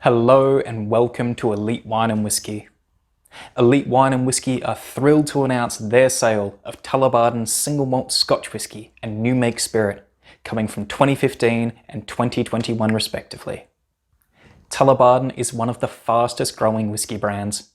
Hello and welcome to Elite Wine Whisky. Elite Wine Whisky are thrilled to announce their sale of Tullibardine single malt Scotch whisky and new make spirit, coming from 2015 and 2021 respectively. Tullibardine is one of the fastest growing whisky brands.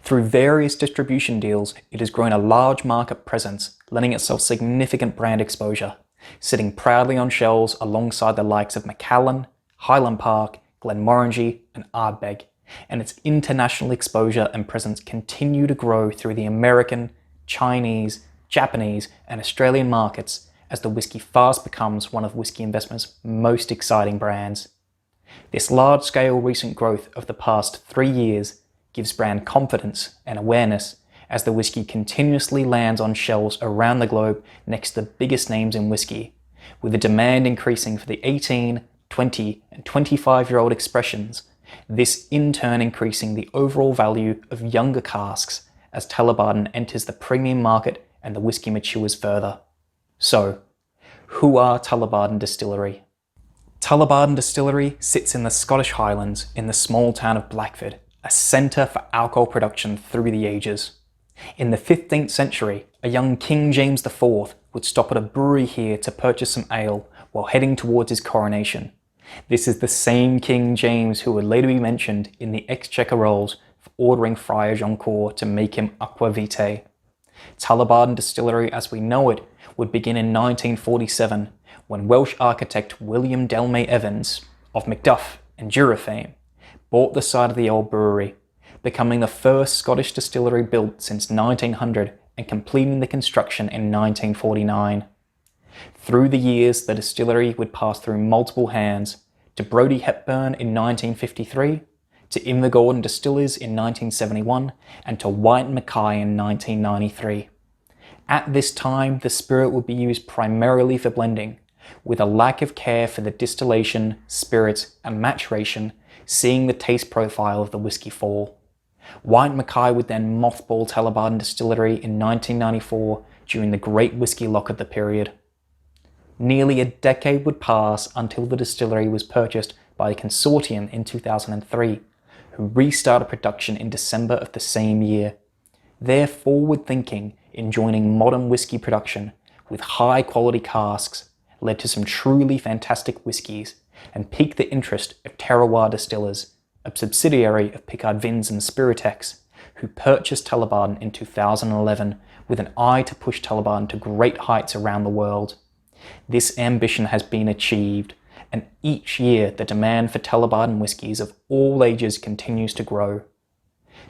Through various distribution deals, it has grown a large market presence, lending itself significant brand exposure, sitting proudly on shelves alongside the likes of Macallan, Highland Park, Glenmorangie and Ardbeg, and its international exposure and presence continue to grow through the American, Chinese, Japanese and Australian markets as the whisky fast becomes one of whisky investment's most exciting brands. This large-scale recent growth of the past 3 years gives brand confidence and awareness as the whisky continuously lands on shelves around the globe next to the biggest names in whisky, with the demand increasing for the 18, 20 and 25-year-old expressions, this in turn increasing the overall value of younger casks as Tullibardine enters the premium market and the whisky matures further. So, who are Tullibardine Distillery? Tullibardine Distillery sits in the Scottish Highlands in the small town of Blackford, a centre for alcohol production through the ages. In the 15th century, a young King James IV would stop at a brewery here to purchase some ale while heading towards his coronation. This is the same King James who would later be mentioned in the Exchequer Rolls for ordering Friar Joncourt to make him aqua vitae. Tullibardine Distillery as we know it would begin in 1947 when Welsh architect William Delmay Evans of Macduff and Jura fame bought the site of the old brewery, becoming the first Scottish distillery built since 1900 and completing the construction in 1949. Through the years, the distillery would pass through multiple hands, to Brodie Hepburn in 1953, to Invergordon Distillers in 1971, and to White Mackay in 1993. At this time, the spirit would be used primarily for blending, with a lack of care for the distillation, spirits, and maturation, seeing the taste profile of the whisky fall. White Mackay would then mothball Tullibardine Distillery in 1994 during the Great Whisky Lock of the period. Nearly a decade would pass until the distillery was purchased by a consortium in 2003, who restarted production in December of the same year. Their forward thinking in joining modern whisky production with high quality casks led to some truly fantastic whiskies and piqued the interest of Terroir Distillers, a subsidiary of Picard Vins and Spiritex, who purchased Tullibardine in 2011 with an eye to push Tullibardine to great heights around the world. This ambition has been achieved, and each year the demand for Tullibardine whiskies of all ages continues to grow.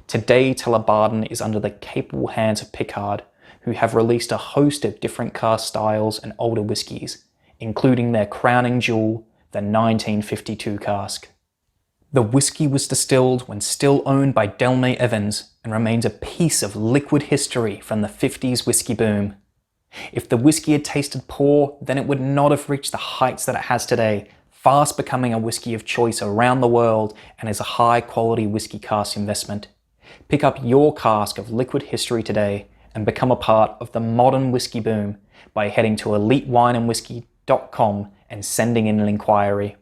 Today Tullibardine is under the capable hands of Picard, who have released a host of different cask styles and older whiskies, including their crowning jewel, the 1952 cask. The whisky was distilled when still owned by Delmay Evans and remains a piece of liquid history from the 50s whisky boom. If the whisky had tasted poor, then it would not have reached the heights that it has today, fast becoming a whisky of choice around the world and is a high quality whisky cask investment. Pick up your cask of liquid history today and become a part of the modern whisky boom by heading to elitewineandwhisky.com and sending in an inquiry.